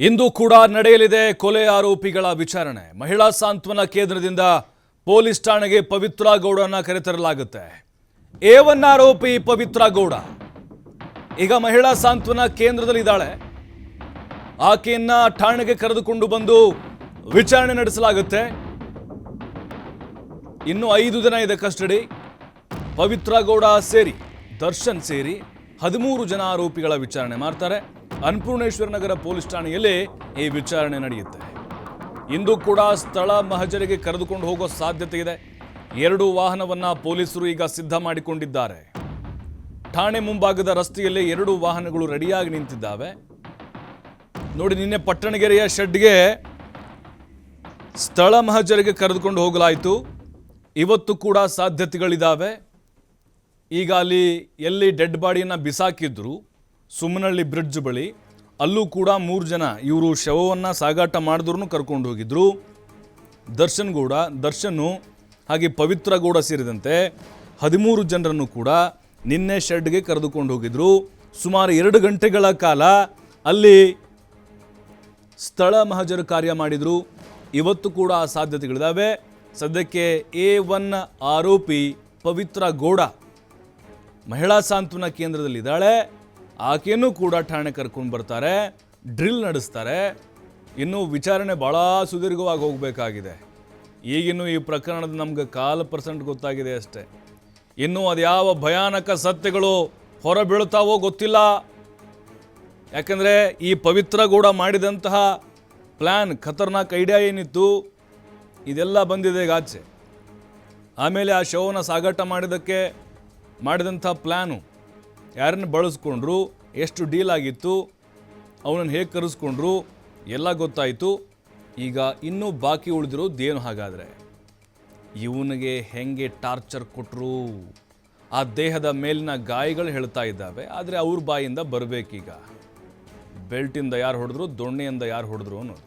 ಇಂದು ಕೂಡ ನಡೆಯಲಿದೆ ಕೊಲೆ ಆರೋಪಿಗಳ ವಿಚಾರಣೆ. ಮಹಿಳಾ ಸಾಂತ್ವನ ಕೇಂದ್ರದಿಂದ ಪೊಲೀಸ್ ಠಾಣೆಗೆ ಪವಿತ್ರ ಗೌಡರನ್ನ ಕರೆತರಲಾಗುತ್ತೆ. A1 ಆರೋಪಿ ಪವಿತ್ರ ಗೌಡ ಈಗ ಮಹಿಳಾ ಸಾಂತ್ವನ ಕೇಂದ್ರದಲ್ಲಿ ಇದ್ದಾಳೆ. ಆಕೆಯನ್ನ ಠಾಣೆಗೆ ಕರೆದುಕೊಂಡು ಬಂದು ವಿಚಾರಣೆ ನಡೆಸಲಾಗುತ್ತೆ. ಇನ್ನು 5 ದಿನ ಇದೆ ಕಸ್ಟಡಿ. ಪವಿತ್ರ ಗೌಡ ಸೇರಿ ದರ್ಶನ್ ಸೇರಿ 13 ಜನ ಆರೋಪಿಗಳ ವಿಚಾರಣೆ ಮಾಡ್ತಾರೆ. ಅನ್ನಪೂರ್ಣೇಶ್ವರ ನಗರ ಪೊಲೀಸ್ ಠಾಣೆಯಲ್ಲಿ ಈ ವಿಚಾರಣೆ ನಡೆಯುತ್ತೆ. ಇಂದು ಕೂಡ ಸ್ಥಳ ಮಹಜರಿಗೆ ಕರೆದುಕೊಂಡು ಹೋಗೋ ಸಾಧ್ಯತೆ ಇದೆ. 2 ವಾಹನವನ್ನ ಪೊಲೀಸರು ಈಗ ಸಿದ್ಧ ಮಾಡಿಕೊಂಡಿದ್ದಾರೆ. ಠಾಣೆ ಮುಂಭಾಗದ ರಸ್ತೆಯಲ್ಲಿ 2 ವಾಹನಗಳು ರೆಡಿಯಾಗಿ ನಿಂತಿದ್ದಾವೆ. ನೋಡಿ, ನಿನ್ನೆ ಪಟ್ಟಣಗೆರೆಯ ಶೆಡ್ಗೆ ಸ್ಥಳ ಮಹಜರಿಗೆ ಕರೆದುಕೊಂಡು ಹೋಗಲಾಯಿತು. ಇವತ್ತು ಕೂಡ ಸಾಧ್ಯತೆಗಳಿದ್ದಾವೆ. ಈಗ ಅಲ್ಲಿ ಎಲ್ಲಿ ಡೆಡ್ ಬಾಡಿಯನ್ನು ಬಿಸಾಕಿದ್ರು ಸುಮ್ಮನಹಳ್ಳಿ ಬ್ರಿಡ್ಜ್ ಬಳಿ, ಅಲ್ಲೂ ಕೂಡ 3 ಜನ ಇವರು ಶವವನ್ನು ಸಾಗಾಟ ಮಾಡಿದ್ರು ಕರ್ಕೊಂಡು ಹೋಗಿದ್ರು. ದರ್ಶನ್ನು ಹಾಗೆ ಪವಿತ್ರ ಗೌಡ ಸೇರಿದಂತೆ 13 ಜನರನ್ನು ಕೂಡ ನಿನ್ನೆ ಶೆಡ್ಗೆ ಕರೆದುಕೊಂಡು ಹೋಗಿದ್ರು. ಸುಮಾರು 2 ಗಂಟೆಗಳ ಕಾಲ ಅಲ್ಲಿ ಸ್ಥಳ ಮಹಜರು ಕಾರ್ಯ ಮಾಡಿದರು. ಇವತ್ತು ಕೂಡ ಆ ಸಾಧ್ಯತೆಗಳಿದ್ದಾವೆ. ಸದ್ಯಕ್ಕೆ A1 ಆರೋಪಿ ಪವಿತ್ರ ಗೌಡ ಮಹಿಳಾ ಸಾಂತ್ವನ ಕೇಂದ್ರದಲ್ಲಿದ್ದಾಳೆ. ಆಕೆಯೂ ಕೂಡ ಠಾಣೆ ಕರ್ಕೊಂಡು ಬರ್ತಾರೆ, ಡ್ರಿಲ್ ನಡೆಸ್ತಾರೆ. ಇನ್ನು ವಿಚಾರಣೆ ಭಾಳ ಸುದೀರ್ಘವಾಗಿ ಹೋಗಬೇಕಾಗಿದೆ. ಈಗಿನ್ನೂ ಈ ಪ್ರಕರಣದ ನಮ್ಗೆ 1% ಗೊತ್ತಾಗಿದೆ ಅಷ್ಟೇ. ಇನ್ನೂ ಅದ್ಯಾವ ಭಯಾನಕ ಸತ್ಯಗಳು ಹೊರಬೀಳ್ತಾವೋ ಗೊತ್ತಿಲ್ಲ. ಯಾಕಂದರೆ ಈ ಪವಿತ್ರ ಗೌಡ ಮಾಡಿದಂತಹ ಪ್ಲ್ಯಾನ್, ಖತರ್ನಾಕ್ ಐಡಿಯಾ ಏನಿತ್ತು, ಇದೆಲ್ಲ ಬಂದಿದೆ ಈಗ ಆಚೆ. ಆಮೇಲೆ ಆ ಶವವನ್ನು ಸಾಗಾಟ ಮಾಡಿದಂಥ ಪ್ಲ್ಯಾನು, ಯಾರನ್ನು ಬಳಸ್ಕೊಂಡ್ರು, ಎಷ್ಟು ಡೀಲ್ ಆಗಿತ್ತು, ಅವನನ್ನು ಹೇಗೆ ಕರೆಸ್ಕೊಂಡ್ರು, ಎಲ್ಲ ಗೊತ್ತಾಯಿತು. ಈಗ ಇನ್ನೂ ಬಾಕಿ ಉಳಿದಿರೋದೇನು ಹಾಗಾದರೆ? ಇವನಿಗೆ ಹೆಂಗೆ ಟಾರ್ಚರ್ ಕೊಟ್ಟರು, ಆ ದೇಹದ ಮೇಲಿನ ಗಾಯಗಳು ಹೇಳ್ತಾ ಇದ್ದಾವೆ. ಆದರೆ ಅವ್ರ ಬಾಯಿಂದ ಬರಬೇಕೀಗ ಬೆಲ್ಟಿಂದ ಯಾರು ಹೊಡೆದ್ರು, ದೊಣ್ಣೆಯಿಂದ ಯಾರು ಹೊಡೆದ್ರು ಅನ್ನೋದು.